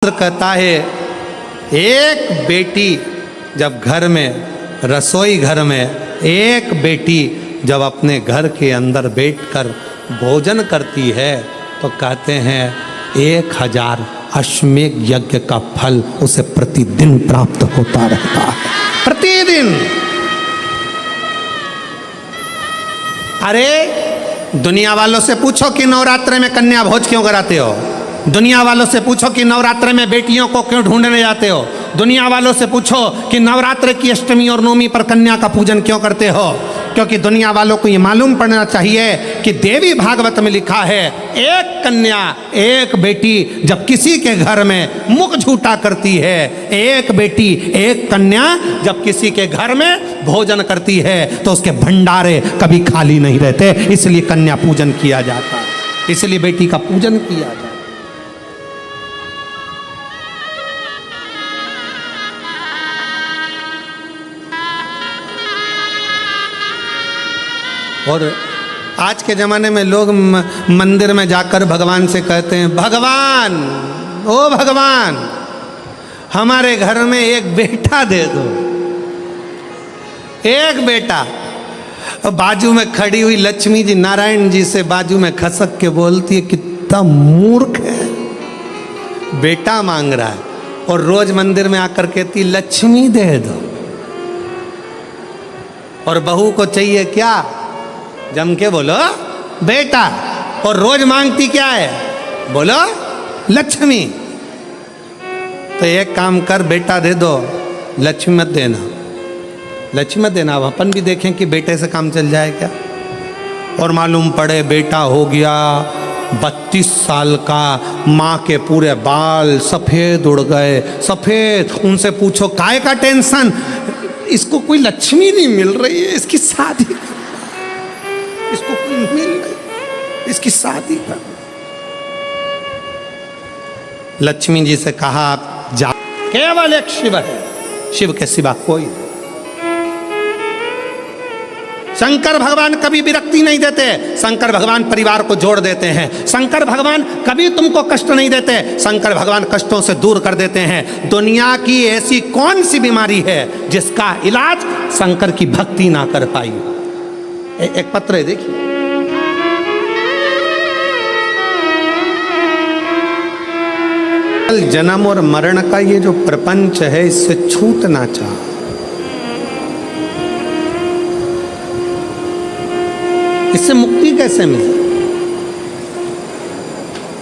कहता है एक बेटी जब घर में, रसोई घर में एक बेटी जब अपने घर के अंदर बैठकर भोजन करती है तो कहते हैं 1000 अश्वमेध यज्ञ का फल उसे प्रतिदिन प्राप्त होता रहता है, प्रतिदिन। अरे दुनिया वालों से पूछो कि नवरात्रि में कन्या भोज क्यों कराते हो, दुनिया वालों से पूछो कि नवरात्रि में बेटियों को क्यों ढूंढने जाते हो, दुनिया वालों से पूछो कि नवरात्रि की अष्टमी और नवमी पर कन्या का पूजन क्यों करते हो। क्योंकि दुनिया वालों को ये मालूम पड़ना चाहिए कि देवी भागवत में लिखा है एक कन्या एक बेटी जब किसी के घर में मुख झूठा करती है, एक बेटी एक कन्या जब किसी के घर में भोजन करती है तो उसके भंडारे कभी खाली नहीं रहते। इसलिए कन्या पूजन किया जाता है, इसलिए बेटी का पूजन किया जाता है। और आज के ज़माने में लोग मंदिर में जाकर भगवान से कहते हैं भगवान, ओ भगवान हमारे घर में एक बेटा दे दो, एक बेटा। बाजू में खड़ी हुई लक्ष्मी जी नारायण जी से बाजू में खसक के बोलती है कितना मूर्ख है, बेटा मांग रहा है और रोज मंदिर में आकर कहती लक्ष्मी दे दो। और बहू को चाहिए क्या, जम के बोलो बेटा, और रोज मांगती क्या है, बोलो लक्ष्मी। तो एक काम कर, बेटा दे दो, लक्ष्मी मत देना, लक्ष्मी मत देना। अब अपन भी देखें कि बेटे से काम चल जाए क्या। और मालूम पड़े बेटा हो गया 32 साल का, माँ के पूरे बाल सफ़ेद उड़ गए, सफ़ेद। उनसे पूछो काय का टेंशन, इसको कोई लक्ष्मी नहीं मिल रही है, इसकी शादी, इसको कोई मिल गई, इसकी शादी कर। लक्ष्मी जी से कहा आप जा, केवल एक शिव है, शिव के सिवा कोई नहीं। शंकर भगवान कभी विरक्ति नहीं देते, शंकर भगवान परिवार को जोड़ देते हैं, शंकर भगवान कभी तुमको कष्ट नहीं देते, शंकर भगवान कष्टों से दूर कर देते हैं। दुनिया की ऐसी कौन सी बीमारी है जिसका इलाज शंकर की भक्ति ना कर पाई। एक पत्र है देखिए, जन्म और मरण का ये जो प्रपंच है इससे छूटना चाह, इससे मुक्ति कैसे मिले,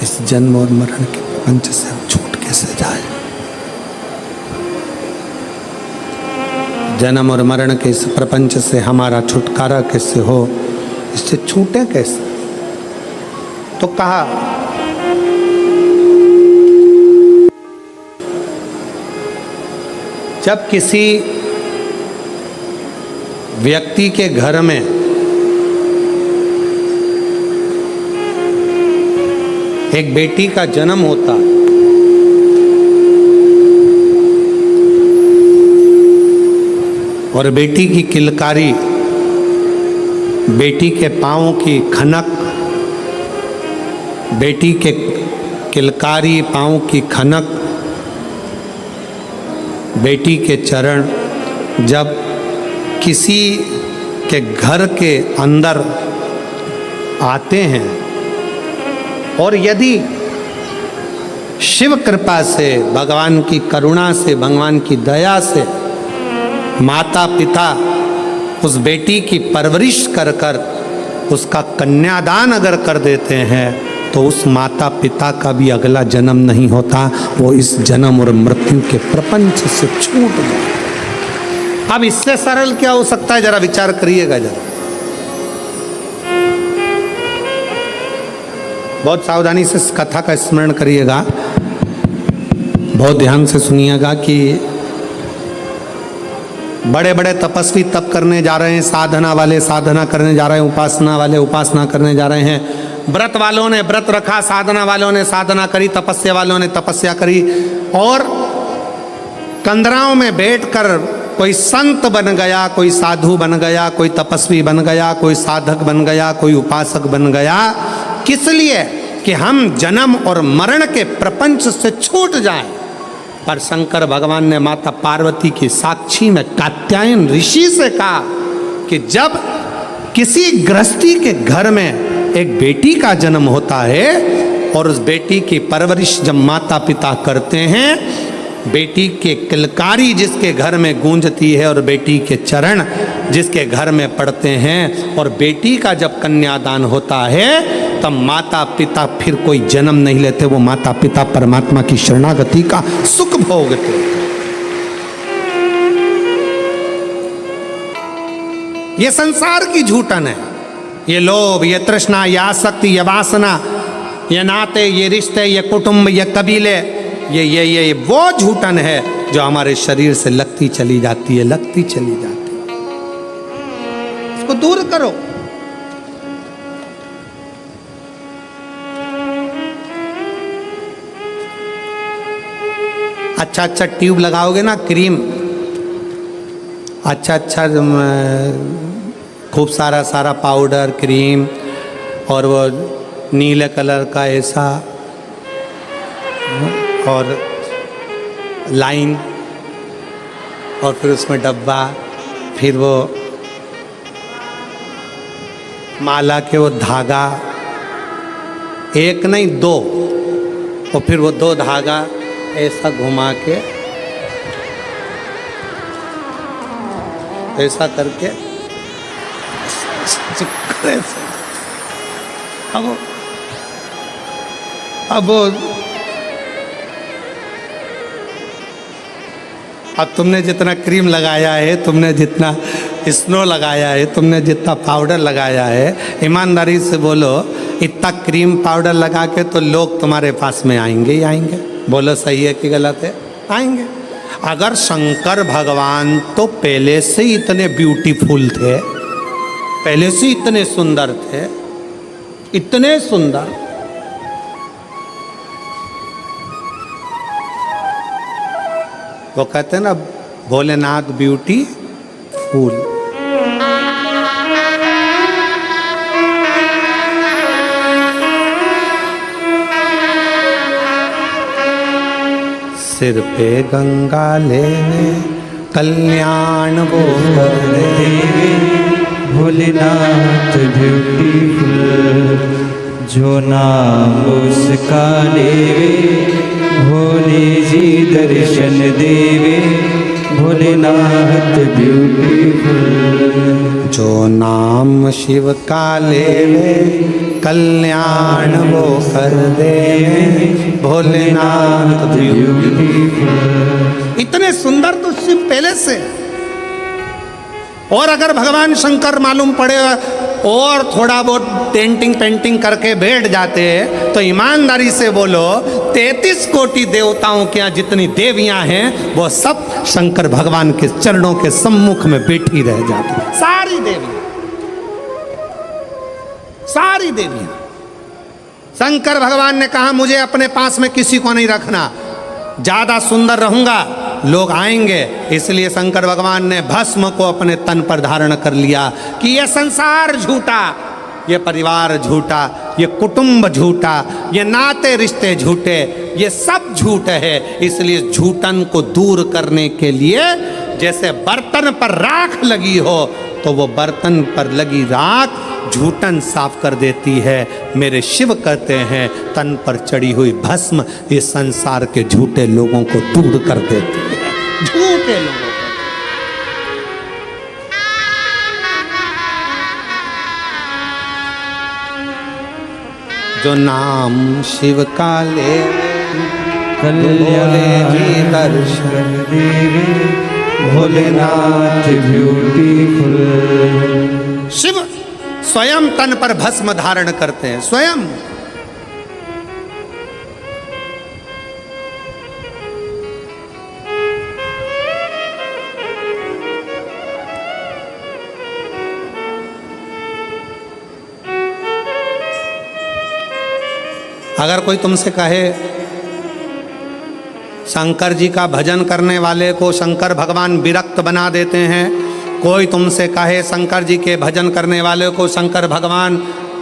इस जन्म और मरण के प्रपंच से हम छूट कैसे जाए, जन्म और मरण के इस प्रपंच से हमारा छुटकारा कैसे हो, इससे छूटे कैसे। तो कहा जब किसी व्यक्ति के घर में एक बेटी का जन्म होता और बेटी की किलकारी, बेटी के पाँव की खनक, बेटी के किलकारी पाँव की खनक, बेटी के चरण जब किसी के घर के अंदर आते हैं और यदि शिव कृपा से, भगवान की करुणा से, भगवान की दया से माता पिता उस बेटी की परवरिश कर कर उसका कन्यादान अगर कर देते हैं तो उस माता पिता का भी अगला जन्म नहीं होता, वो इस जन्म और मृत्यु के प्रपंच से छूट गए। अब इससे सरल क्या हो सकता है, जरा विचार करिएगा जरा। बहुत सावधानी से इस कथा का स्मरण करिएगा, बहुत ध्यान से सुनिएगा कि बड़े बड़े तपस्वी तप करने जा रहे हैं, साधना वाले साधना करने जा रहे हैं, उपासना वाले उपासना करने जा रहे हैं, व्रत वालों ने व्रत रखा, साधना वालों ने साधना करी, तपस्या वालों ने तपस्या करी, और कंदराओं में बैठकर कोई संत बन गया, कोई साधु बन गया, कोई तपस्वी बन गया, कोई साधक बन गया, कोई उपासक बन गया। किस लिए? कि हम जन्म और मरण के प्रपंच से छूट जाएं। पर शंकर भगवान ने माता पार्वती की साक्षी में कात्यायन ऋषि से कहा कि जब किसी गृहस्थी के घर में एक बेटी का जन्म होता है और उस बेटी की परवरिश जब माता पिता करते हैं, बेटी के किलकारी जिसके घर में गूंजती है और बेटी के चरण जिसके घर में पड़ते हैं, और बेटी का जब कन्यादान होता है तब माता पिता फिर कोई जन्म नहीं लेते, वो माता पिता परमात्मा की शरणागति का सुख भोगते। ये संसार की झूठन है, ये लोभ, ये तृष्णा, ये आसक्ति, ये वासना, ये नाते, ये रिश्ते, ये कुटुंब, ये कबीले, ये वो झूठन है जो हमारे शरीर से लगती चली जाती है, लगती चली जाती है। इसको दूर करो। अच्छा अच्छा ट्यूब लगाओगे ना, क्रीम, अच्छा अच्छा खूब सारा सारा पाउडर, क्रीम, और वो नीले कलर का ऐसा, और लाइन, और फिर उसमें डब्बा, फिर वो माला के वो धागा, एक नहीं दो, और फिर वो दो धागा ऐसा घुमा के ऐसा करके अब तुमने जितना क्रीम लगाया है, तुमने जितना स्नो लगाया है, तुमने जितना पाउडर लगाया है, ईमानदारी से बोलो, इतना क्रीम पाउडर लगा के तो लोग तुम्हारे पास में आएंगे ही आएंगे। बोलो सही है कि गलत है? आएंगे। अगर शंकर भगवान तो पहले से ही इतने ब्यूटीफुल थे, पहले से इतने सुंदर थे, इतने सुंदर, वो कहते हैं ना भोलेनाथ ब्यूटी फूल। सिर पे गंगा लेवे कल्याण वो कर देवे, भोलेनाथ ब्यूटीफुल, जो नाम उसका लेवे भोले जी दर्शन देवे, भोलेनाथ ब्यूटीफुल। जो नाम शिव का लेवे कल्याण वो कर देवे, भोलेनाथ ब्यूटीफुल। इतने सुंदर तो शिव पहले से। और अगर भगवान शंकर मालूम पड़े और थोड़ा बहुत पेंटिंग पेंटिंग करके बैठ जाते तो ईमानदारी से बोलो 33 कोटि देवताओं के यहाँ जितनी देवियां हैं वो सब शंकर भगवान के चरणों के सम्मुख में बैठी रह जाती, सारी देवियां, सारी देवियां। शंकर भगवान ने कहा मुझे अपने पास में किसी को नहीं रखना, ज्यादा सुंदर रहूंगा लोग आएंगे, इसलिए शंकर भगवान ने भस्म को अपने तन पर धारण कर लिया कि यह संसार झूठा, ये परिवार झूठा, ये कुटुंब झूठा, ये नाते रिश्ते झूठे, ये सब झूठ है। इसलिए झूठन को दूर करने के लिए जैसे बर्तन पर राख लगी हो तो वो बर्तन पर लगी राख झूठन साफ कर देती है। मेरे शिव कहते हैं तन पर चढ़ी हुई भस्म ये संसार के झूठे लोगों को दूर कर देती है, झूठे लोगों को। जो नाम शिव का ले कल्याण जी दर्शन देवे, भोलेनाथ ब्यूटीफुल। शिव स्वयं तन पर भस्म धारण करते हैं, स्वयं। अगर कोई तुमसे कहे शंकर जी का भजन करने वाले को शंकर भगवान विरक्त बना देते हैं, कोई तुमसे कहे शंकर जी के भजन करने वाले को शंकर भगवान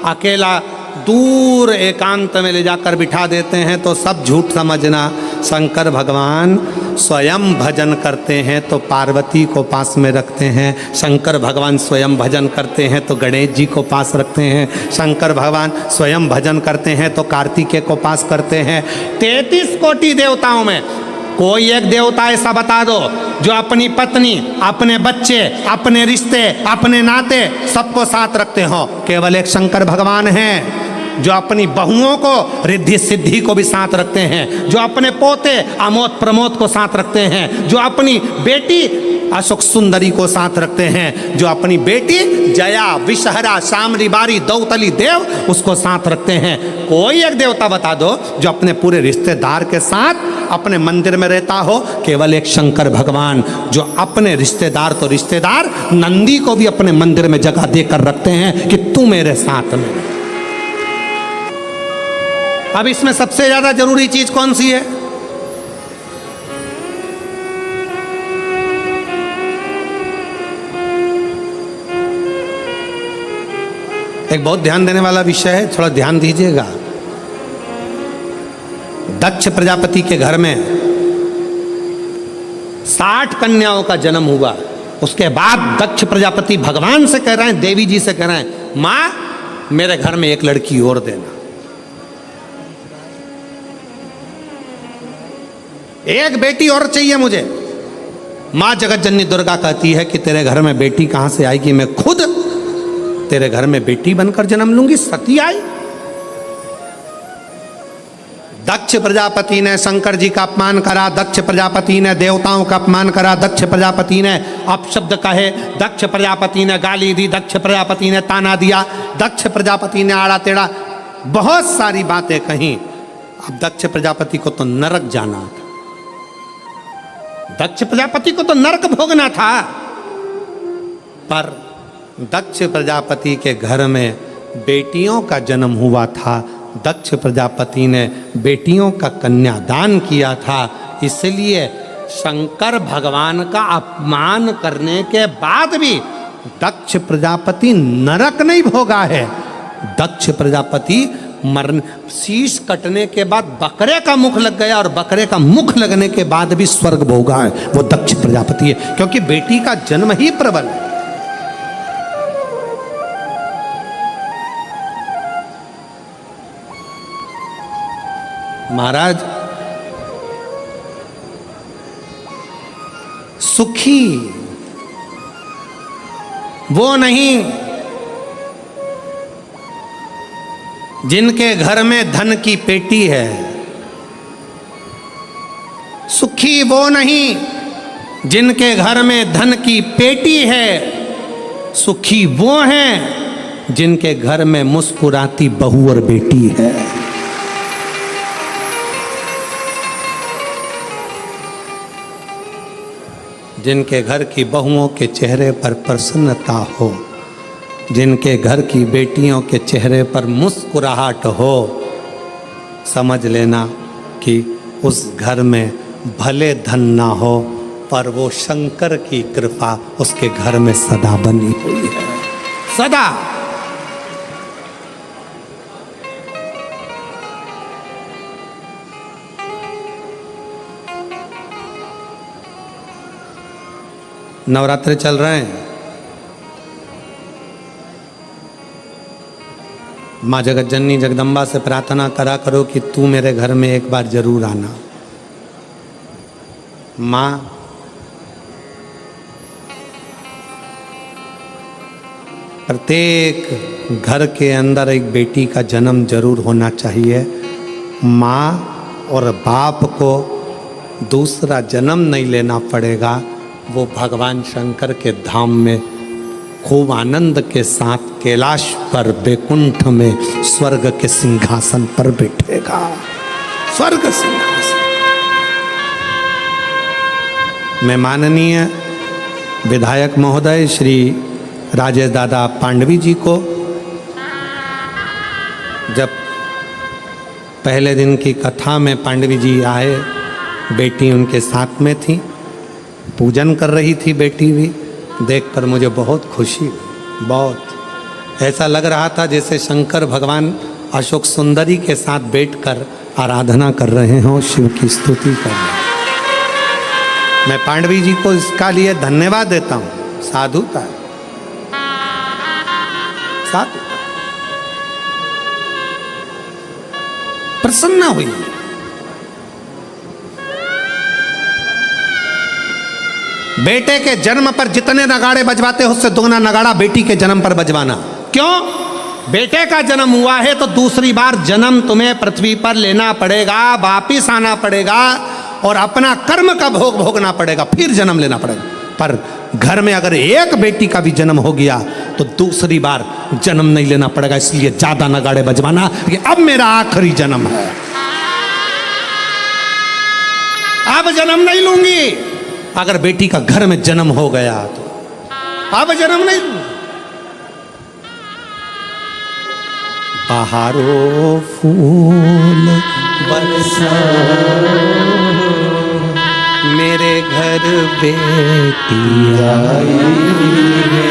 अकेला दूर एकांत में ले जाकर बिठा देते हैं तो सब झूठ समझना। शंकर भगवान स्वयं भजन करते हैं तो पार्वती को पास में रखते हैं। शंकर भगवान स्वयं भजन करते हैं तो गणेश जी को पास रखते हैं। शंकर भगवान स्वयं भजन करते हैं तो कार्तिकेय को पास करते हैं। 33 कोटि देवताओं में कोई एक देवता ऐसा बता दो जो अपनी पत्नी, अपने बच्चे, अपने रिश्ते, अपने नाते सबको साथ रखते हो। केवल एक शंकर भगवान हैं जो अपनी बहुओं को, रिद्धि सिद्धि को भी साथ रखते हैं, जो अपने पोते अमोद प्रमोद को साथ रखते हैं, जो अपनी बेटी अशोक सुंदरी को साथ रखते हैं, जो अपनी बेटी जया, विषहरा, शामरी, बारी, दौतली देव उसको साथ रखते हैं। कोई एक देवता बता दो जो अपने पूरे रिश्तेदार के साथ अपने मंदिर में रहता हो। केवल एक शंकर भगवान जो अपने रिश्तेदार तो रिश्तेदार, नंदी को भी अपने मंदिर में जगह देकर रखते हैं कि तू मेरे साथ में। अब इसमें सबसे ज्यादा जरूरी चीज कौन सी है? एक बहुत ध्यान देने वाला विषय है, थोड़ा ध्यान दीजिएगा। दक्ष प्रजापति के घर में 60 कन्याओं का जन्म हुआ। उसके बाद दक्ष प्रजापति भगवान से कह रहे हैं, देवी जी से कह रहे हैं, मां मेरे घर में एक लड़की और देना, एक बेटी और चाहिए मुझे। मां जगत जननी दुर्गा कहती है कि तेरे घर में बेटी कहां से आएगी, मैं खुद तेरे घर में बेटी बनकर जन्म लूंगी। सती आई। दक्ष प्रजापति ने शंकर जी का अपमान करा, दक्ष प्रजापति ने देवताओं का अपमान करा, दक्ष प्रजापति ने अपशब्द कहे, दक्ष प्रजापति ने गाली दी, दक्ष प्रजापति ने ताना दिया, दक्ष प्रजापति ने आड़ा टेढ़ा बहुत सारी बातें कही। अब दक्ष प्रजापति को तो नरक जाना था, दक्ष प्रजापति को तो नरक भोगना था। पर दक्ष प्रजापति के घर में बेटियों का जन्म हुआ था, दक्ष प्रजापति ने बेटियों का कन्यादान किया था। इसलिए शंकर भगवान का अपमान करने के बाद भी दक्ष प्रजापति नरक नहीं भोगा है। दक्ष प्रजापति मरण, शीश कटने के बाद बकरे का मुख लग गया और बकरे का मुख लगने के बाद भी स्वर्ग भोगा है, वो दक्ष प्रजापति है, क्योंकि बेटी का जन्म ही प्रबल है। महाराज, सुखी वो नहीं जिनके घर में धन की पेटी है, सुखी वो नहीं जिनके घर में धन की पेटी है, सुखी वो हैं जिनके घर में मुस्कुराती बहू और बेटी है। जिनके घर की बहुओं के चेहरे पर प्रसन्नता हो, जिनके घर की बेटियों के चेहरे पर मुस्कुराहट हो, समझ लेना कि उस घर में भले धन ना हो पर वो शंकर की कृपा उसके घर में सदा बनी हुई है, सदा। नवरात्रि चल रहे हैं, माँ जगत जननी जगदम्बा से प्रार्थना करा करो कि तू मेरे घर में एक बार जरूर आना। माँ प्रत्येक घर के अंदर एक बेटी का जन्म जरूर होना चाहिए। माँ और बाप को दूसरा जन्म नहीं लेना पड़ेगा, वो भगवान शंकर के धाम में खूब आनंद के साथ कैलाश पर बैकुंठ में स्वर्ग के सिंहासन पर बैठेगा। स्वर्ग सिंहासन में माननीय विधायक महोदय श्री राजेश दादा पांडवी जी को जब पहले दिन की कथा में पांडवी जी आए, बेटी उनके साथ में थी, पूजन कर रही थी बेटी भी, देखकर मुझे बहुत खुशी, बहुत ऐसा लग रहा था जैसे शंकर भगवान अशोक सुंदरी के साथ बैठकर आराधना कर रहे हो, शिव की स्तुति कर रहे हो। मैं पांडवी जी को इसका लिए धन्यवाद देता हूं। साधुता, साधु प्रसन्न हुई। बेटे के जन्म पर जितने नगाड़े बजवाते हो उससे दुगना नगाड़ा बेटी के जन्म पर बजवाना। क्यों? बेटे का जन्म हुआ है तो दूसरी बार जन्म तुम्हें पृथ्वी पर लेना पड़ेगा, वापिस आना पड़ेगा और अपना कर्म का भोग भोगना पड़ेगा, फिर जन्म लेना पड़ेगा। पर घर में अगर एक बेटी का भी जन्म हो गया तो दूसरी बार जन्म नहीं लेना पड़ेगा। इसलिए ज्यादा नगाड़े बजवाना कि अब मेरा आखिरी जन्म है, अब जन्म नहीं लूंगी। अगर बेटी का घर में जन्म हो गया तो अब जन्म नहीं लूंगी। बहारो फूल बरसा मेरे घर बेटी आई है,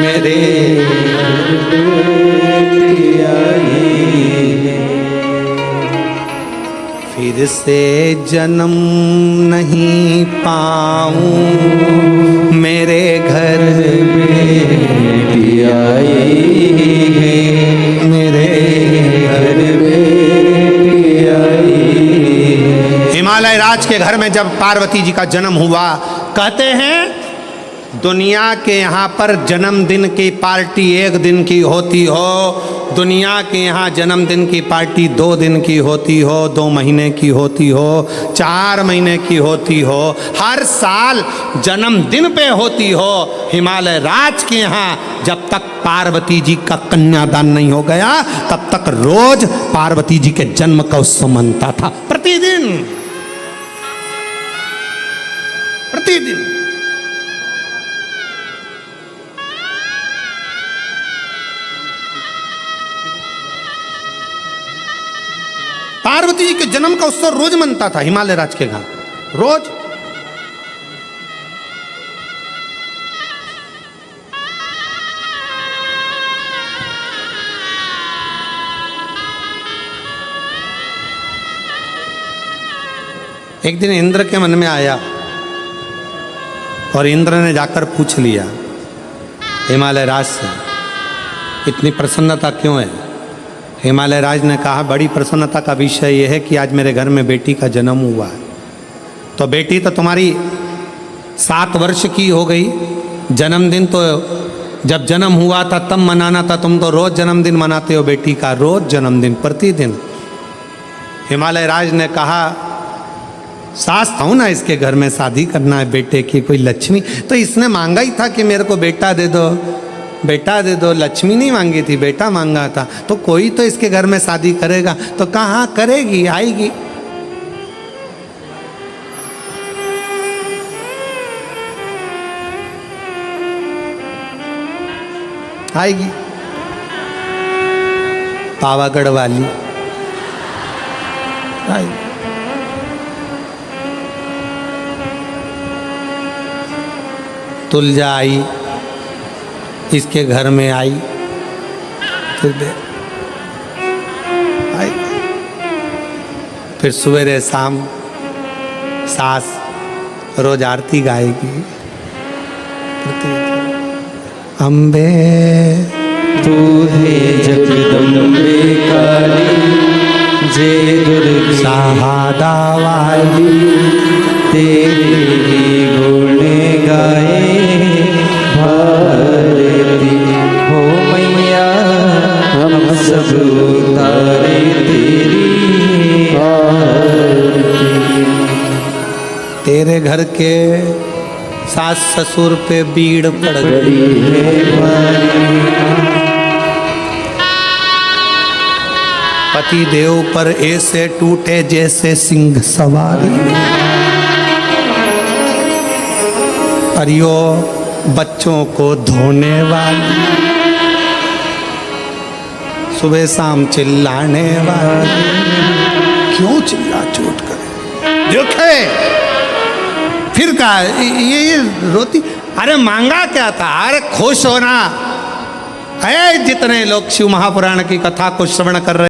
मेरे घर बेटी आई है। फिर से जन्म नहीं पाऊं, मेरे घर बेटी आई है, मेरे घर बेटी आई है। हिमालय राज के घर में जब पार्वती जी का जन्म हुआ, कहते हैं दुनिया के यहाँ पर जन्मदिन की पार्टी एक दिन की होती हो, दुनिया के यहाँ जन्मदिन की पार्टी 2 दिन की होती हो, 2 महीने की होती हो, 4 महीने की होती हो, हर साल जन्मदिन पे होती हो। हिमालय राज के यहाँ जब तक पार्वती जी का कन्यादान नहीं हो गया तब तक रोज पार्वती जी के जन्म का उत्सव मनता था, प्रतिदिन प्रतिदिन। पार्वती जी के जन्म का उत्सव रोज मनता था हिमालय राज के घर, रोज। एक दिन इंद्र के मन में आया और इंद्र ने जाकर पूछ लिया हिमालय राज से, इतनी प्रसन्नता क्यों है? हिमालय राज ने कहा, बड़ी प्रसन्नता का विषय यह है कि आज मेरे घर में बेटी का जन्म हुआ है। तो बेटी तो तुम्हारी 7 वर्ष की हो गई, जन्मदिन तो जब जन्म हुआ था तब मनाना था, तुम तो रोज जन्मदिन मनाते हो बेटी का, रोज जन्मदिन, प्रतिदिन। हिमालय राज ने कहा, सास था ना, इसके घर में शादी करना है बेटे की, कोई लक्ष्मी, तो इसने मांगा ही था कि मेरे को बेटा दे दो, बेटा दे दो। लक्ष्मी नहीं मांगी थी, बेटा मांगा था। तो कोई तो इसके घर में शादी करेगा। तो कहाँ करेगी, आएगी। आएगी पावागढ़ वाली आएगी। तुलजा आई, इसके घर में आई, फिर सवेरे शाम सास रोज आरती गाएगी। अम्बे तू है जगदम्बे काली, जय दुर्गे सहादा वाली, तेरे ही गुण गाए भारती हो मैया, हम सब उतारे तेरी आरती। तेरे घर के सास ससुर पे बीड़ पड़ गई, बड़ी है पति देव पर ऐसे टूटे जैसे सिंह सवारी। अरियो बच्चों को धोने वाली, सुबह शाम चिल्लाने वाली, क्यों चिल्ला चोट करे? देखे फिर कहा ये रोती। अरे मांगा क्या था? अरे खुश होना, है जितने लोग शिव महापुराण की कथा को श्रवण कर रहे